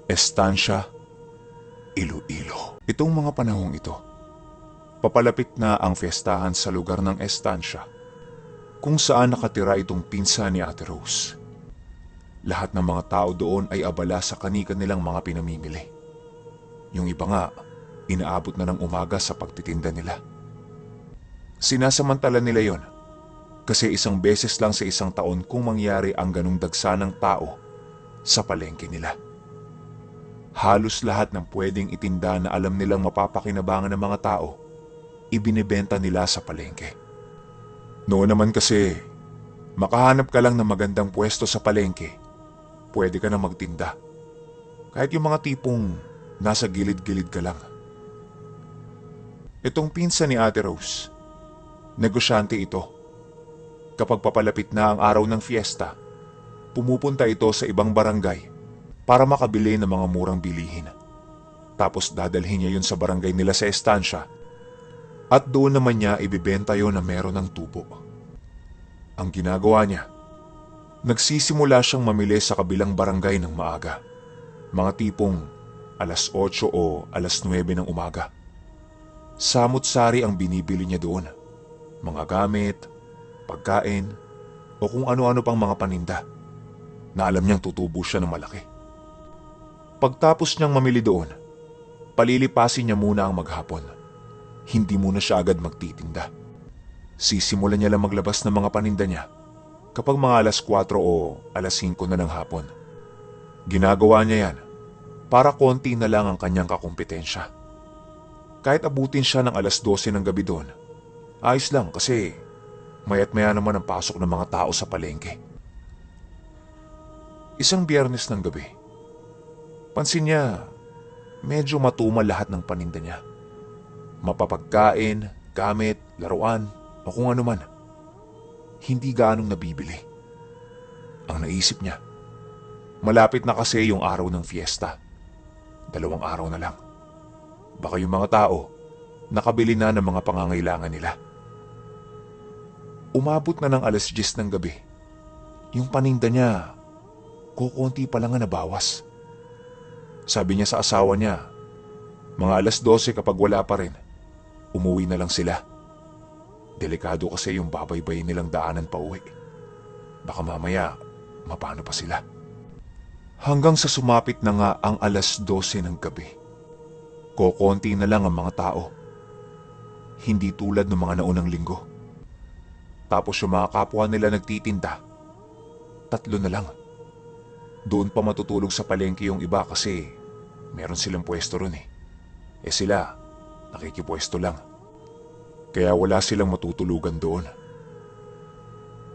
Estancia, Iloilo. Itong mga panahong ito, papalapit na ang fiestahan sa lugar ng Estancia kung saan nakatira itong pinsan ni Ate Rose. Lahat ng mga tao doon ay abala sa kani-kanilang mga pinamimili. Yung iba nga, inaabot na ng umaga sa pagtitinda nila. Sinasamantala nila yon kasi isang beses lang sa isang taon kung mangyari ang ganung dagsa ng tao sa palengke nila. Halos lahat ng pwedeng itinda na alam nilang mapapakinabangan ng mga tao, ibinebenta nila sa palengke. Noon naman kasi, makahanap ka lang ng magandang pwesto sa palengke, pwede ka na magtinda. Kahit yung mga tipong nasa gilid-gilid ka lang. Itong pinsan ni Ate Rose, negosyante ito. Kapag papalapit na ang araw ng fiesta, pumupunta ito sa ibang barangay para makabili ng mga murang bilihin. Tapos dadalhin niya yun sa barangay nila sa Estancia at doon naman niya ibibenta yun na meron ng tubo. Ang ginagawa niya, nagsisimula siyang mamili sa kabilang barangay ng maaga. Mga tipong alas 8 o alas 9 ng umaga. Samut-sari ang binibili niya doon. Mga gamit, pagkain, o kung ano-ano pang mga paninda na alam niyang tutubo siya ng malaki. Pagtapos niyang mamili doon, palilipasin niya muna ang maghapon. Hindi muna siya agad magtitinda. Sisimulan niya lang maglabas ng mga paninda niya kapag mga alas 4 o alas 5 na ng hapon. Ginagawa niya yan para konti na lang ang kanyang kakumpetensya. Kahit abutin siya ng alas 12 ng gabi doon, ayos lang kasi maya't maya naman ang pasok ng mga tao sa palengke. Isang Biyernes ng gabi, pansin niya medyo matumal lahat ng paninda niya. Mapapagkain, gamit, laruan o kung ano man. Hindi gaanong nabibili. Ang naisip niya, malapit na kasi yung araw ng fiesta. 2 araw na lang. Baka yung mga tao nakabili na ng mga pangangailangan nila. Umabot na ng alas 10 ng gabi. Yung paninda niya, kukunti pa lang nga nabawas. Sabi niya sa asawa niya, mga alas 12 kapag wala pa rin, umuwi na lang sila. Delikado kasi yung babaybayin nilang daanan pa uwi. Baka mamaya, mapano pa sila. Hanggang sa sumapit na nga ang alas 12 ng gabi. Kukunti na lang ang mga tao. Hindi tulad ng mga naunang linggo. Tapos yung mga kapwa nila nagtitinda, 3 na lang. Doon pa matutulog sa palengke yung iba kasi meron silang pwesto ron eh. Eh sila, nakikipwesto lang. Kaya wala silang matutulugan doon.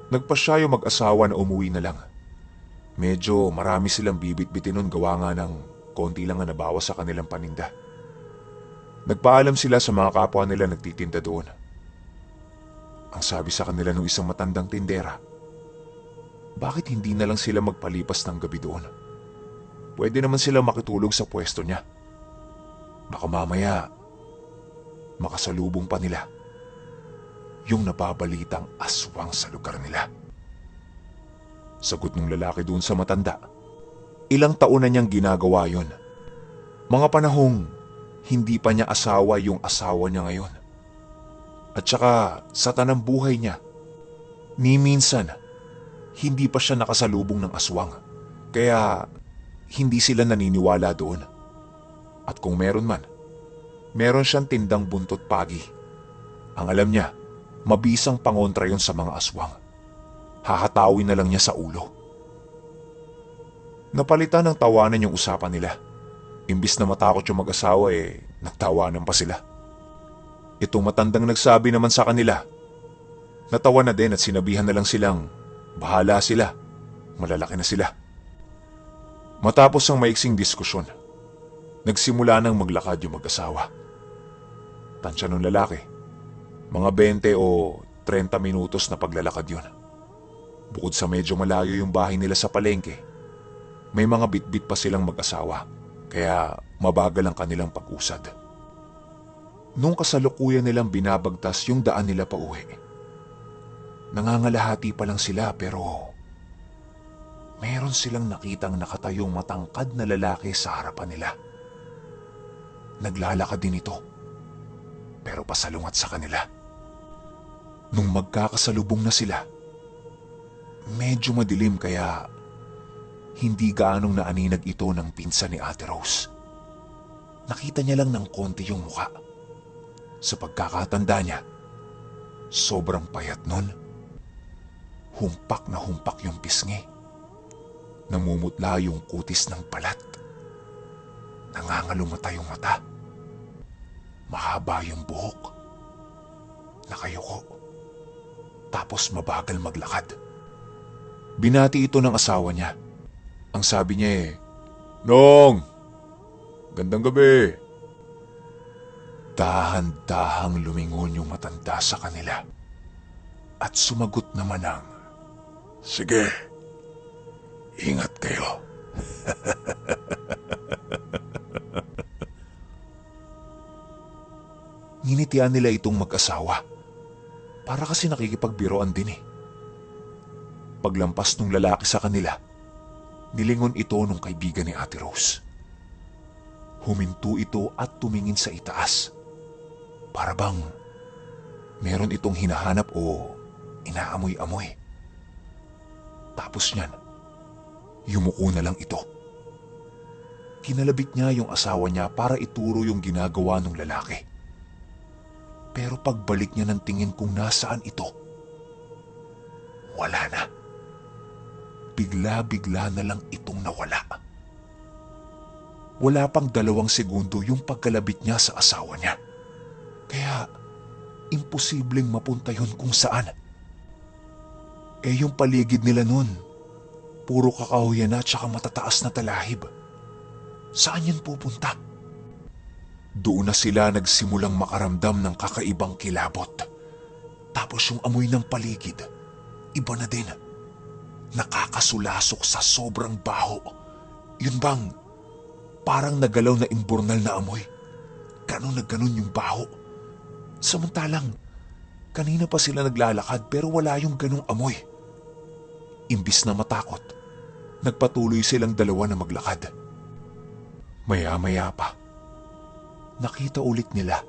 Nagpasya yung mag-asawa na umuwi na lang. Medyo marami silang bibit-bitin nun gawa nga ng konti lang ang nabawas sa kanilang paninda. Nagpaalam sila sa mga kapwa nila nagtitinda doon. Ang sabi sa kanila ng isang matandang tindera, bakit hindi na lang sila magpalipas ng gabi doon? Pwede naman sila makitulog sa pwesto niya. Baka mamaya, makasalubong pa nila yung napabalitang aswang sa lugar nila. Sagot ng lalaki doon sa matanda, ilang taon na niyang ginagawa yon. Mga panahong hindi pa niya asawa yung asawa niya ngayon. At saka sa tanang buhay niya, ni minsan, hindi pa siya nakasalubong ng aswang. Kaya hindi sila naniniwala doon. At kung meron man, meron siyang tindang buntot pagi. Ang alam niya, mabisang pangontra yon sa mga aswang. Hahatawin na lang niya sa ulo. Napalitan ng tawanan yung usapan nila. Imbis na matakot yung mag-asawa nagtawanan pa sila. Itong matandang nagsabi naman sa kanila, natawa na din at sinabihan na lang silang bahala sila, malalaki na sila. Matapos ang maiksing diskusyon, nagsimula nang maglakad yung mag-asawa. Tansya ng lalaki, mga 20 o 30 minutos na paglalakad yun. Bukod sa medyo malayo yung bahay nila sa palengke, may mga bitbit pa silang mag-asawa, kaya mabagal ang kanilang pag-usad. Nung kasalukuyan nilang binabagtas yung daan nila pa uwi, nangangalahati pa lang sila pero meron silang nakitang nakatayong matangkad na lalaki sa harapan nila. Naglalakad din ito, pero pasalungat sa kanila. Nung magkakasalubong na sila, medyo madilim kaya hindi gaanong naaninag ito ng pinsan ni Ate Rose. Nakita niya lang ng konti yung muka. Sa pagkakatanda niya, sobrang payat nun. Humpak na humpak yung pisngi. Namumutla yung kutis ng balat. Nangangalumata yung mata. Mahaba yung buhok. Nakayuko. Tapos mabagal maglakad. Binati ito ng asawa niya. Ang sabi niya "Nong! Gandang gabi!" Dahan-dahang lumingon yung matanda sa kanila. At sumagot naman ng, "Sige, ingat kayo." Nginitian nila itong mag-asawa. Para kasi nakikipagbiroan din eh. Paglampas nung lalaki sa kanila, nilingon ito nung kaibigan ni Ate Rose. Huminto ito at tumingin sa itaas. Para bang meron itong hinahanap o inaamoy-amoy. Tapos niyan, yumuko na lang ito. Kinalabit niya yung asawa niya para ituro yung ginagawa ng lalaki. Pero pagbalik niya ng tingin kung nasaan ito, wala na. Bigla-bigla na lang itong nawala. Wala pang 2 segundo yung pagkalabit niya sa asawa niya. Kaya, imposibleng mapunta yun kung saan. Yung paligid nila nun, puro kakahuyan na tsaka matataas na talahib. Saan yan pupunta? Doon na sila nagsimulang makaramdam ng kakaibang kilabot. Tapos yung amoy ng paligid, iba na din. Nakakasulasok sa sobrang baho. Yun bang, parang nagalaw na imburnal na amoy. Ganon na ganon yung baho. Samantalang, kanina pa sila naglalakad pero wala yung ganong amoy. Imbis na matakot, nagpatuloy silang 2 na maglakad. Maya-maya pa, nakita ulit nila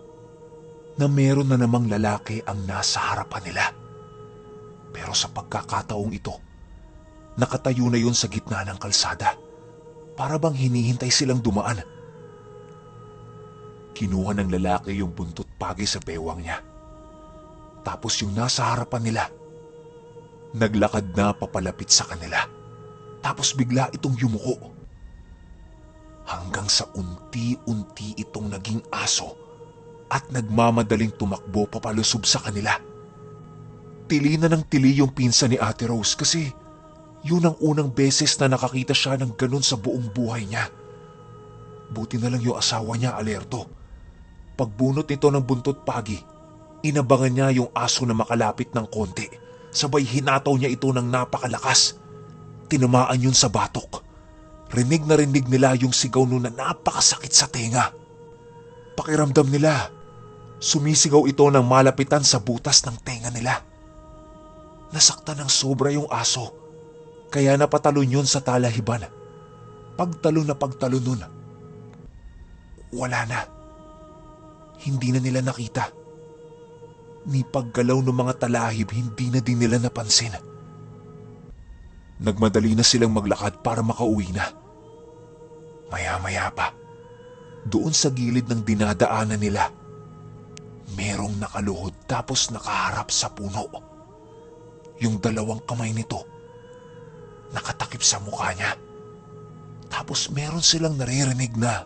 na meron na namang lalaki ang nasa harapan nila. Pero sa pagkakataong ito, nakatayo na yun sa gitna ng kalsada. Para bang hinihintay silang dumaan. Kinuha ng lalaki yung buntot pagi sa bewang niya. Tapos yung nasa harapan nila, naglakad na papalapit sa kanila. Tapos bigla itong yumuko. Hanggang sa unti-unti itong naging aso at nagmamadaling tumakbo papalusob sa kanila. Tili na ng tili yung pinsan ni Ate Rose kasi yun ang unang beses na nakakita siya ng ganun sa buong buhay niya. Buti na lang yung asawa niya alerto. Pagbunot nito ng buntot pagi, inabangan niya yung aso na makalapit ng konti. Sabay hinataw niya ito ng napakalakas. Tinamaan yun sa batok. Rinig na rinig nila yung sigaw nun na napakasakit sa tenga. Pakiramdam nila, sumisigaw ito ng malapitan sa butas ng tenga nila. Nasaktan ng sobra yung aso, kaya napatalon yun sa talahiban. Pagtalon nun, wala na. Hindi na nila nakita. Ni paggalaw ng mga talahib, hindi na din nila napansin. Nagmadali na silang maglakad para makauwi na. Maya-maya pa, doon sa gilid ng dinadaanan nila, merong nakaluhod tapos nakaharap sa puno. Yung 2 kamay nito, nakatakip sa mukha niya. Tapos meron silang naririnig na,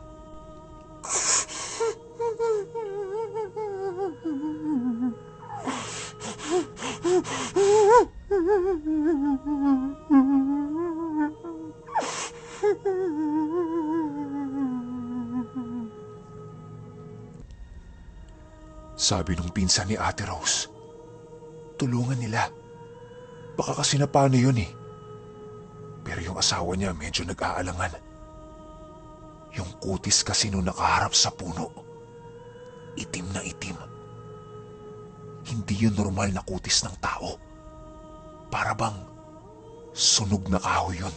sabi nung pinsan ni Ate Rose, tulungan nila. Baka kasi na paano yun eh. Pero yung asawa niya medyo nag-aalangan. Yung kutis kasi nung nakaharap sa puno, itim na itim. Hindi yun normal na kutis ng tao. Para bang sunog na kahoy yun.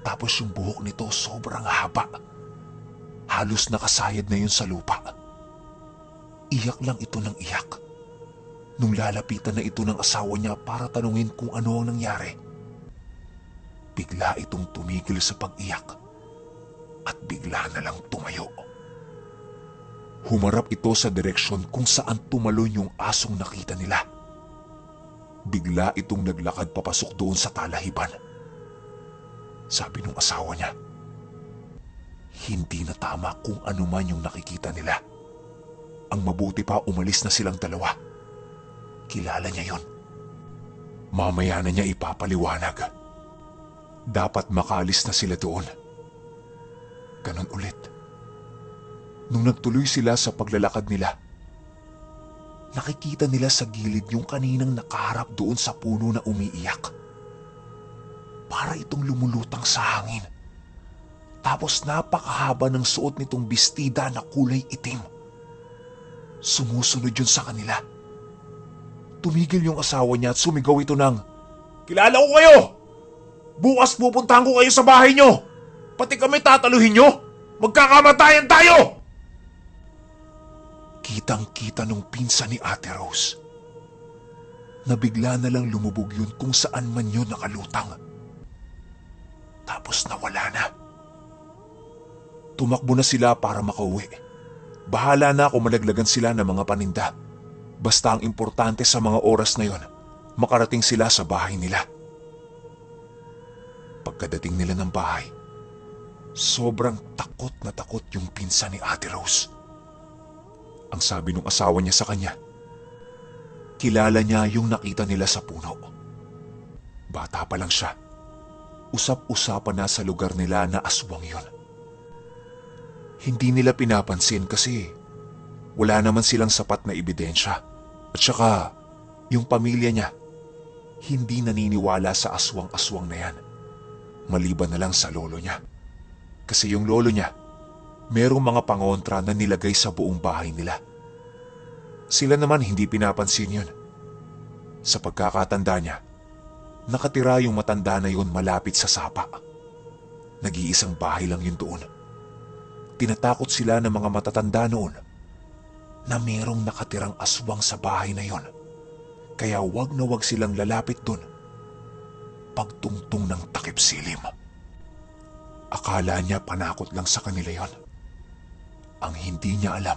Tapos yung buhok nito sobrang haba. Halos nakasayad na yun sa lupa. Iyak lang ito ng iyak. Nung lalapitan na ito ng asawa niya para tanungin kung ano ang nangyari, bigla itong tumigil sa pag-iyak at bigla na lang tumayo. Humarap ito sa direksyon kung saan tumalon yung asong nakita nila. Bigla itong naglakad papasok doon sa talahiban. Sabi ng asawa niya, hindi na tama kung ano man yung nakikita nila. Ang mabuti pa umalis na silang dalawa. Kilala niya yon. Mamaya na niya ipapaliwanag. Dapat makalis na sila doon. Ganon ulit. Nung nagtuloy sila sa paglalakad nila, nakikita nila sa gilid yung kaninang nakaharap doon sa puno na umiiyak. Para itong lumulutang sa hangin. Tapos napakahaba ng suot nitong bestida na kulay itim. Sumusunod yun sa kanila. Tumigil yung asawa niya at sumigaw ito ng, "Kilala ko kayo! Bukas pupuntahan ko kayo sa bahay nyo! Pati kami tataluhin nyo! Magkakamatayan tayo!" Kitang-kita nung pinsan ni Ate Rose. Nabigla na lang lumubog yun kung saan man yun nakalutang. Tapos nawala na. Tumakbo na sila para makauwi. Bahala na kung malaglagan sila ng mga paninda. Basta ang importante sa mga oras na yon, makarating sila sa bahay nila. Pagkadating nila ng bahay, sobrang takot na takot yung pinsan ni Ate Rose. Ang sabi ng asawa niya sa kanya, kilala niya yung nakita nila sa puno. Bata pa lang siya. Usap-usapan na sa lugar nila na aswang yon. Hindi nila pinapansin kasi wala naman silang sapat na ebidensya. At saka, yung pamilya niya, hindi naniniwala sa aswang-aswang na yan. Maliban na lang sa lolo niya. Kasi yung lolo niya, merong mga pangontra na nilagay sa buong bahay nila. Sila naman hindi pinapansin yun. Sa pagkakatanda niya, nakatira yung matanda na yun malapit sa sapa. Nag-iisang bahay lang yun doon. Tinatakot sila ng mga matatanda noon na merong nakatirang aswang sa bahay na yon. Kaya wag na wag silang lalapit doon pagtungtong ng takip silim. Akala niya panakot lang sa kanila yon. Ang hindi niya alam,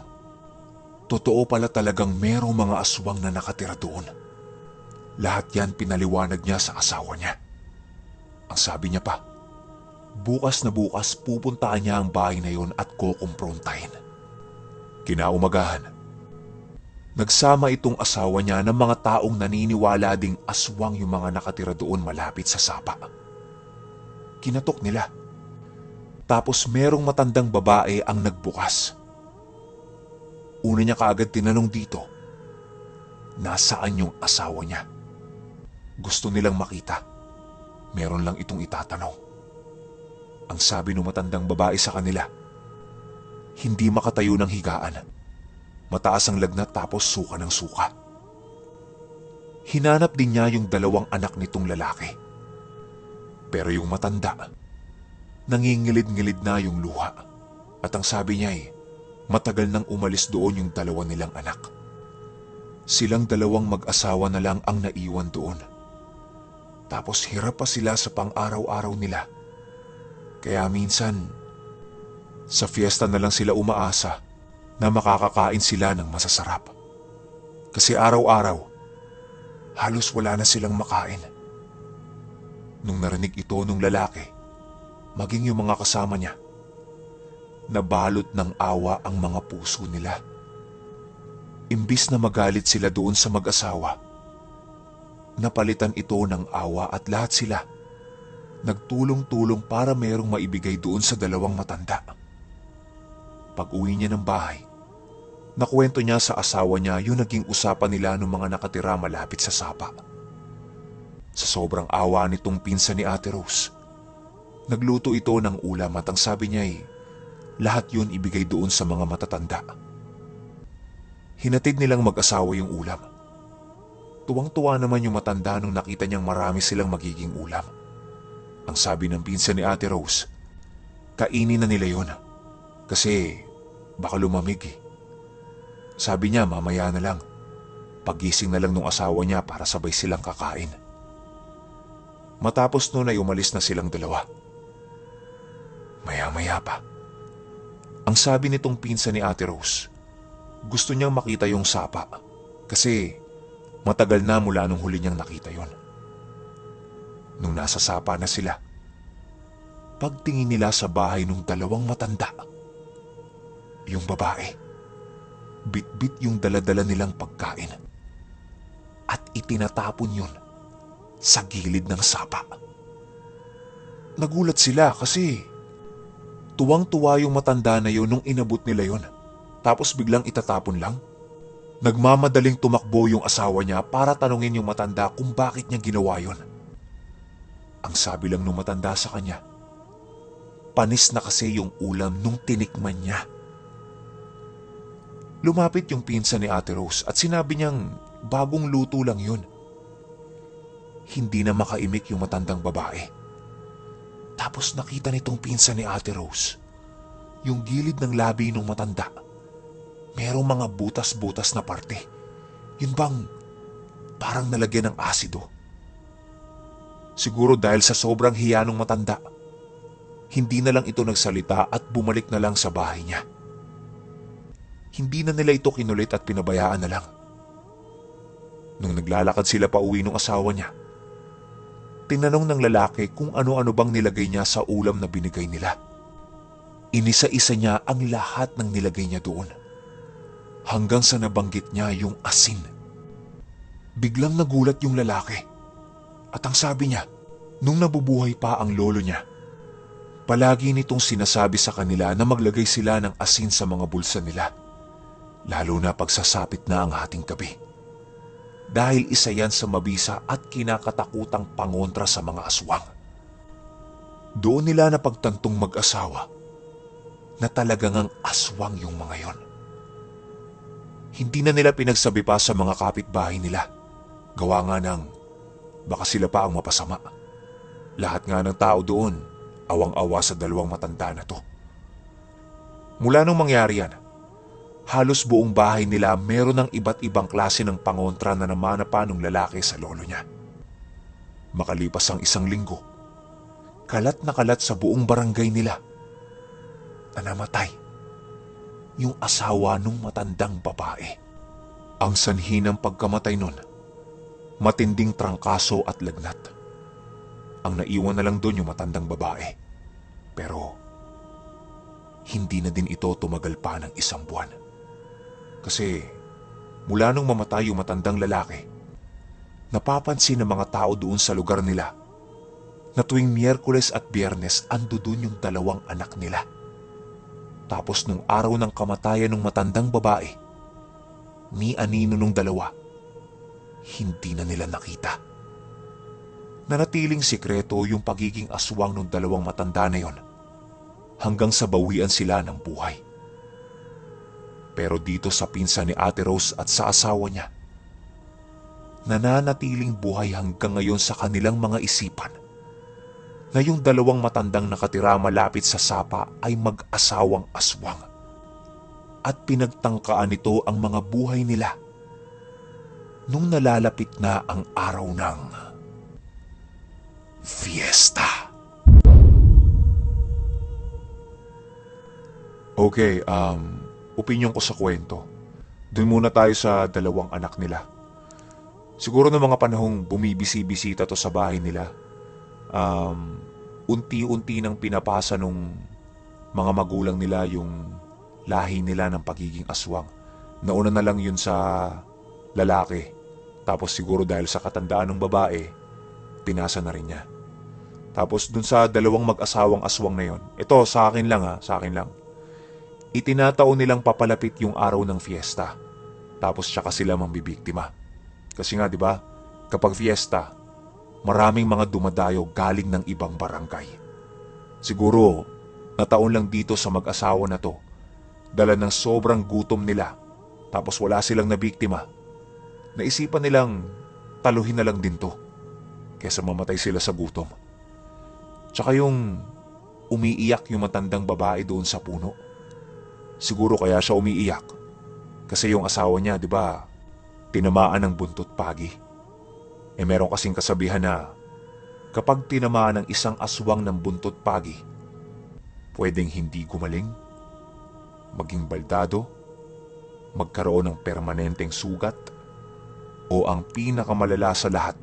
totoo pala talagang merong mga aswang na nakatira doon. Lahat yan pinaliwanag niya sa asawa niya. Ang sabi niya pa, bukas na bukas pupuntaan niya ang bahay na yon at kukumprontahin. Kinaumagahan, nagsama itong asawa niya ng mga taong naniniwala ding aswang yung mga nakatira doon malapit sa sapa. Kinatok nila. Tapos merong matandang babae ang nagbukas. Una niya kaagad tinanong dito, nasaan yung asawa niya? Gusto nilang makita. Meron lang itong itatanong. Ang sabi ng matandang babae sa kanila, hindi makatayo ng higaan. Mataas ang lagnat tapos suka ng suka. Hinanap din niya yung dalawang anak nitong lalaki. Pero yung matanda, nangingilid-ngilid na yung luha. At ang sabi niya matagal nang umalis doon yung dalawa nilang anak. Silang dalawang mag-asawa na lang ang naiwan doon. Tapos hirap pa sila sa pang-araw-araw nila. Kaya minsan, sa fiesta na lang sila umaasa na makakakain sila ng masasarap. Kasi araw-araw, halos wala na silang makain. Nung narinig ito nung lalaki, maging yung mga kasama niya, nabalot ng awa ang mga puso nila. Imbis na magalit sila doon sa mag-asawa, napalitan ito ng awa at lahat sila nagtulong-tulong para merong maibigay doon sa dalawang matanda. Pag-uwi niya ng bahay, nakwento niya sa asawa niya yung naging usapan nila ng mga nakatira malapit sa sapa. Sa sobrang awa nitong pinsan ni Ate Rose, nagluto ito ng ulam at ang sabi niya lahat yun ibigay doon sa mga matatanda. Hinatid nilang mag-asawa yung ulam. Tuwang-tuwa naman yung matanda nung nakita niyang marami silang magiging ulam. Ang sabi ng pinsan ni Ate Rose, kainin na nila yon kasi baka lumamig eh. Sabi niya mamaya na lang, pagising na lang nung asawa niya para sabay silang kakain. Matapos noon ay umalis na silang dalawa. Maya-maya pa, ang sabi nitong pinsan ni Ate Rose, gusto niyang makita yung sapa kasi matagal na mula nung huli niyang nakita yon. Nung nasa sapa na sila, pagtingin nila sa bahay ng dalawang matanda, yung babae, bit-bit yung daladala nilang pagkain at itinatapon yun sa gilid ng sapa. Nagulat sila kasi tuwang-tuwa yung matanda na yun nung inabot nila yun. Tapos biglang itatapon lang. Nagmamadaling tumakbo yung asawa niya para tanungin yung matanda kung bakit niya ginawa yun. Ang sabi lang nung matanda sa kanya, panis na kasi yung ulam nung tinikman niya. Lumapit yung pinsan ni Ate Rose at sinabi niyang bagong luto lang yun. Hindi na makaimik yung matandang babae. Tapos nakita nitong pinsan ni Ate Rose, yung gilid ng labi ng matanda, merong mga butas-butas na parte. Yun bang parang nalagyan ng asido? Siguro dahil sa sobrang hiya ng matanda, hindi na lang ito nagsalita at bumalik na lang sa bahay niya. Hindi na nila ito kinulit at pinabayaan na lang. Nung naglalakad sila pa uwi ng asawa niya, tinanong ng lalaki kung ano-ano bang nilagay niya sa ulam na binigay nila. Inisa-isa niya ang lahat ng nilagay niya doon. Hanggang sa nabanggit niya yung asin. Biglang nagulat yung lalaki. At ang sabi niya, nung nabubuhay pa ang lolo niya, palagi nitong sinasabi sa kanila na maglagay sila ng asin sa mga bulsa nila. Lalo na pagsasapit na ang hating gabi. Dahil isa yan sa mabisa at kinakatakutang pangontra sa mga aswang. Doon nila napagtantong mag-asawa na talagang ang aswang yung mga yon. Hindi na nila pinagsabi pa sa mga kapitbahay nila. Gawa nga ng baka sila pa ang mapasama. Lahat nga ng tao doon awang-awa sa dalawang matanda na to. Mula nung mangyari yan, halos buong bahay nila meron ng iba't ibang klase ng pangontra na namana ng lalaki sa lolo niya. Makalipas ang isang linggo, kalat na kalat sa buong barangay nila na namatay yung asawa nung matandang babae. Ang sanhi ng pagkamatay nun, matinding trangkaso at lagnat. Ang naiwan na lang doon yung matandang babae. Pero hindi na din ito tumagal pa ng 1 buwan. Kasi mula nung mamatay yung matandang lalaki, napapansin ng mga tao doon sa lugar nila na tuwing Miyerkules at Biyernes ando doon yung 2 anak nila. Tapos nung araw ng kamatayan ng matandang babae, ni anino nung 2, hindi na nila nakita. Nanatiling sikreto yung pagiging aswang ng 2 matanda na yon hanggang sa bawian sila ng buhay. Pero dito sa pinsan ni Ate Rose at sa asawa niya, nananatiling buhay hanggang ngayon sa kanilang mga isipan na yung 2 matandang nakatira malapit sa sapa ay mag-asawang aswang. At pinagtangkaan nito ang mga buhay nila nung nalalapit na ang araw ng fiesta. Okay, opinyon ko sa kwento. Doon muna tayo sa 2 anak nila. Siguro ng mga panahong bumibisi-bisita to sa bahay nila, unti-unti nang pinapasa nung mga magulang nila yung lahi nila ng pagiging aswang. Nauna na lang yun sa lalaki. Tapos siguro dahil sa katandaan ng babae, pinasa na rin niya. Tapos dun sa 2 mag-asawang aswang na yun, ito sa akin lang sa akin lang. Itinataon nilang papalapit yung araw ng fiesta. Tapos tsaka sila mambibiktima. Kasi nga 'di ba, kapag fiesta, maraming mga dumadayo galing ng ibang barangay. Siguro, nataon lang dito sa mag-asawa na to, dala ng sobrang gutom nila, tapos wala silang nabiktima. Naisipan nilang taluhin na lang din to, kesa mamatay sila sa gutom. Tsaka yung umiiyak yung matandang babae doon sa puno. Siguro kaya siya umiiyak kasi yung asawa niya, di ba, tinamaan ng buntot pagi. Meron kasing kasabihan na kapag tinamaan ng isang aswang ng buntot pagi, pwedeng hindi gumaling, maging baldado, magkaroon ng permanenteng sugat, o ang pinakamalala sa lahat,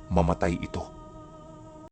mamatay ito.